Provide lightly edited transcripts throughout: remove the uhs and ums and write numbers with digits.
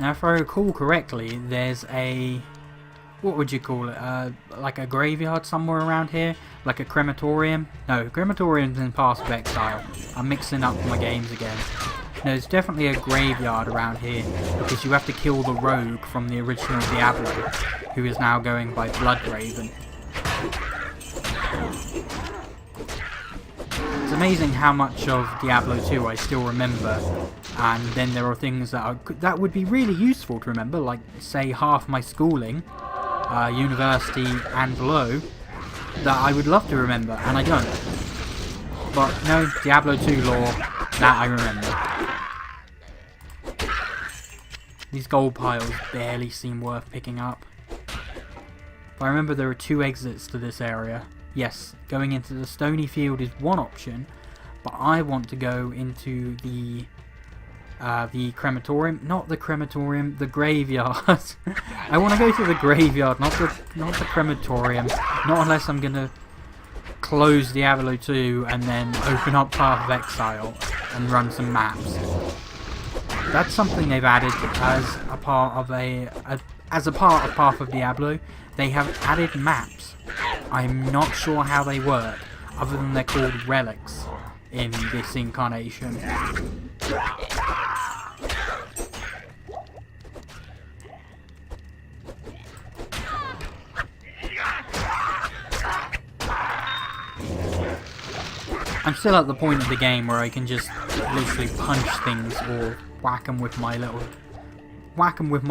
Now if I recall correctly, there's a... what would you call it? Like a graveyard somewhere around here? Like a crematorium? No, crematorium's in Path of Exile. I'm mixing up my games again. No, there's definitely a graveyard around here, because you have to kill the rogue from the original Diablo, who is now going by Bloodraven. It's amazing how much of Diablo 2 I still remember, and then there are things that would be really useful to remember, like say half my schooling, university and below, that I would love to remember, and I don't. But no, Diablo 2 lore, that I remember. These gold piles barely seem worth picking up. But I remember there are 2 exits to this area. Yes, going into the stony field is one option, but I want to go into the crematorium, not the crematorium, the graveyard. I want to go to the graveyard, not the crematorium. Not unless I'm gonna close Diablo 2 and then open up Path of Exile and run some maps. That's something they've added as a part of Path of Diablo. They have added maps. I'm not sure how they work, other than they're called relics in this incarnation. I'm still at the point of the game where I can just literally punch things or whack them with my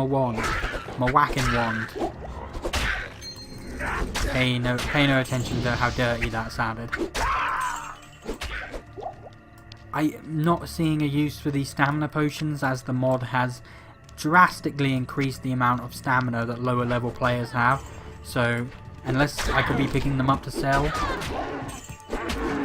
wand, my whacking wand. Pay no attention to how dirty that sounded. I'm not seeing a use for these stamina potions, as the mod has drastically increased the amount of stamina that lower level players have. So unless I could be picking them up to sell.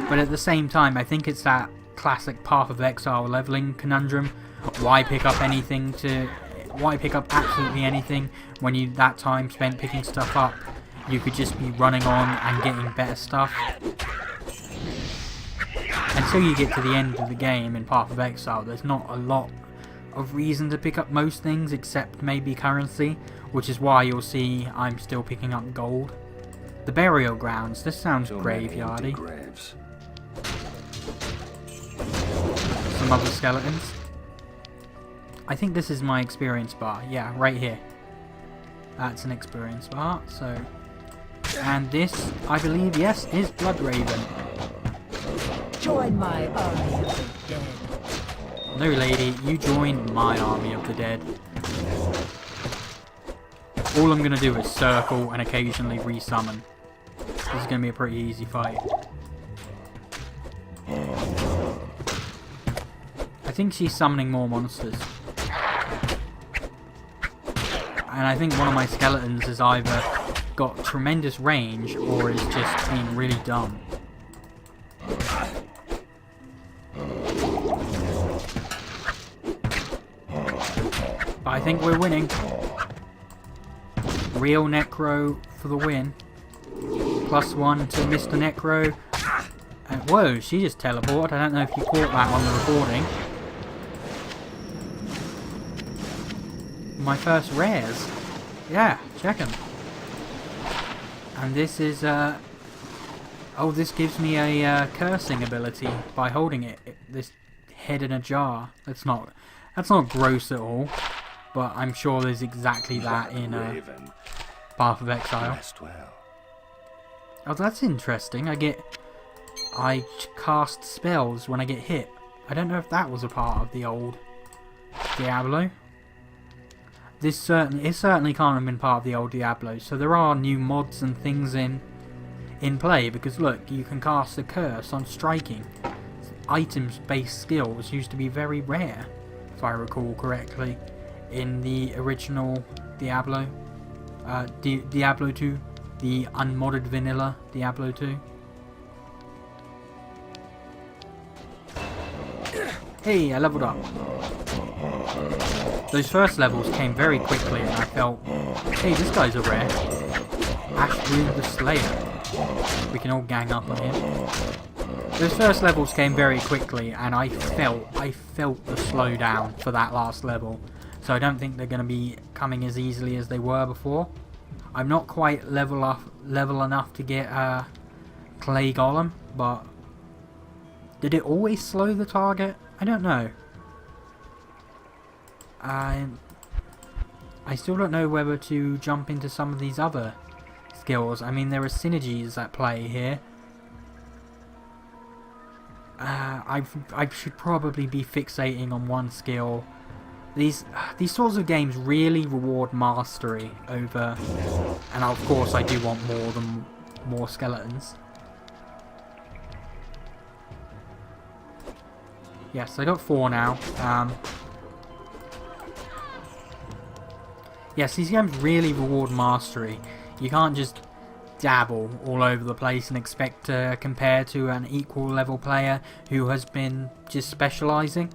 But at the same time, I think it's that classic Path of Exile leveling conundrum. Why pick up absolutely anything when that time spent picking stuff up, you could just be running on and getting better stuff. Until you get to the end of the game in Path of Exile, there's not a lot of reason to pick up most things except maybe currency, which is why you'll see I'm still picking up gold. The burial grounds, this sounds graveyardy. Some other skeletons. I think this is my experience bar. Yeah, right here. That's an experience bar. So, and this, I believe, yes, is Bloodraven. Join my army of the dead. No, lady, you join my army of the dead. All I'm gonna do is circle and occasionally resummon. This is gonna be a pretty easy fight. I think she's summoning more monsters. And I think one of my skeletons has either got tremendous range or is just being really dumb. But I think we're winning. Real Necro for the win. +1 to Mr. Necro. And whoa, she just teleported. I don't know if you caught that on the recording. My first rares. Yeah, check 'em. And this is oh, this gives me a cursing ability by holding it. This head in a jar. That's not gross at all. But I'm sure there's exactly that in Path of Exile. Oh, that's interesting. I cast spells when I get hit. I don't know if that was a part of the old Diablo. It certainly can't have been part of the old Diablo. So there are new mods and things in play, because look, you can cast a curse on striking. Items-based skills used to be very rare, if I recall correctly, in the original Diablo. Diablo 2, the unmodded vanilla Diablo 2. Hey, I leveled up. Those first levels came very quickly and I felt, hey, this guy's a rare. Ashwood the Slayer. We can all gang up on him. Those first levels came very quickly and I felt the slowdown for that last level. so I don't think they're going to be coming as easily as they were before. I'm not quite level enough to get Clay Golem, but did it always slow the target? I don't know. I still don't know whether to jump into some of these other skills. I mean, there are synergies at play here. I should probably be fixating on one skill. These sorts of games really reward mastery over, and of course I do want more skeletons. Yes, I got 4 now. Yes, these games really reward mastery. You can't just dabble all over the place and expect to compare to an equal level player who has been just specialising.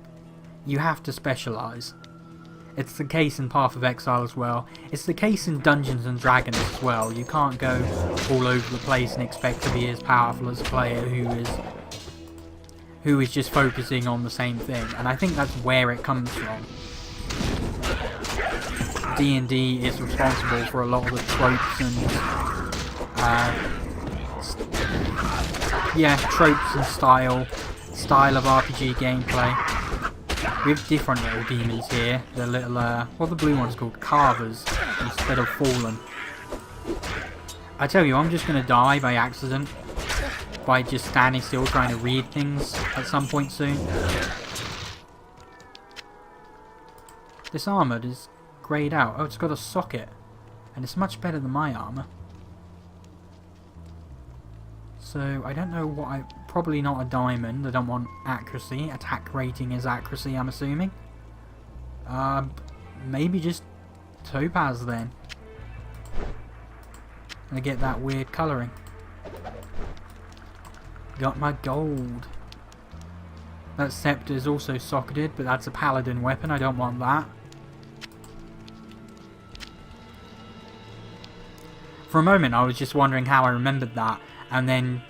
You have to specialise. It's the case in Path of Exile as well. It's the case in Dungeons and Dragons as well. You can't go all over the place and expect to be as powerful as a player who is just focusing on the same thing. And I think that's where it comes from. D&D is responsible for a lot of the tropes and tropes and style of RPG gameplay. We have different little demons here. The little what are the blue ones called? Carvers instead of fallen. I tell you, I'm just gonna die by accident by just standing still trying to read things at some point soon. This armor is greyed out. Oh, it's got a socket. And it's much better than my armor. So, I don't know what probably not a diamond. I don't want accuracy. Attack rating is accuracy, I'm assuming. Maybe just topaz then. And I get that weird colouring. Got my gold. That scepter is also socketed, but that's a paladin weapon. I don't want that. For a moment I was just wondering how I remembered that, and then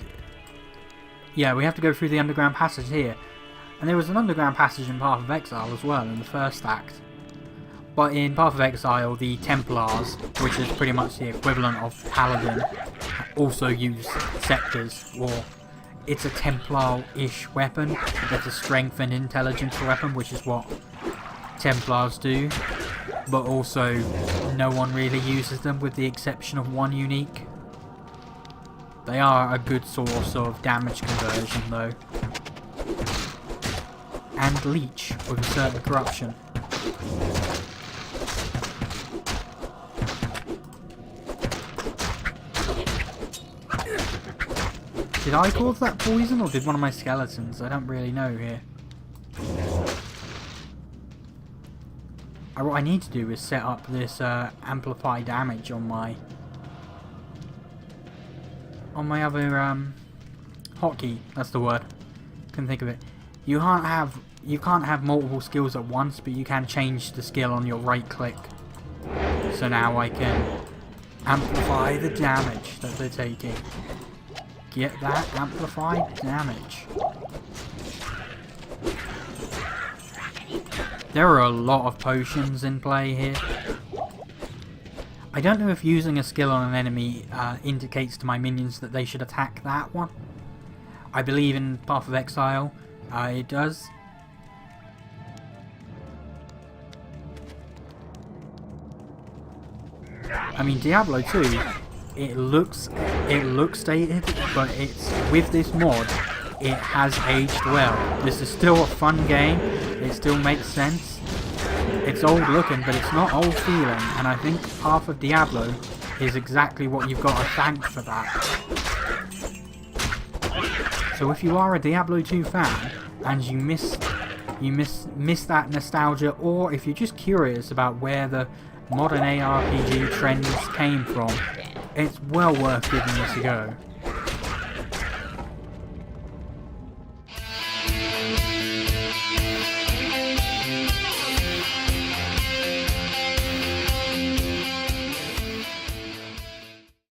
yeah, we have to go through the underground passage here. And there was an underground passage in Path of Exile as well in the first act. But in Path of Exile, the Templars, which is pretty much the equivalent of Paladin, also use scepters. Or it's a Templar-ish weapon. It's a strength and intelligence weapon, which is what Templars do. But also, no one really uses them with the exception of one unique. They are a good source of damage conversion though. And leech with a certain corruption. Did I cause that poison or did one of my skeletons? I don't really know here. What I need to do is set up this amplify damage on my other hotkey. That's the word. Couldn't think of it. You can't have multiple skills at once, but you can change the skill on your right click. So now I can amplify the damage that they're taking. Get that amplified damage. There are a lot of potions in play here. I don't know if using a skill on an enemy indicates to my minions that they should attack that one. I believe in Path of Exile it does. I mean, Diablo 2, it looks dated, but it's with this mod, it has aged well. This is still a fun game. It still makes sense. It's old looking, but it's not old feeling, and I think Path of Diablo is exactly what you've got to thank for that. So if you are a Diablo 2 fan and you miss that nostalgia, or if you're just curious about where the modern ARPG trends came from, it's well worth giving this a go.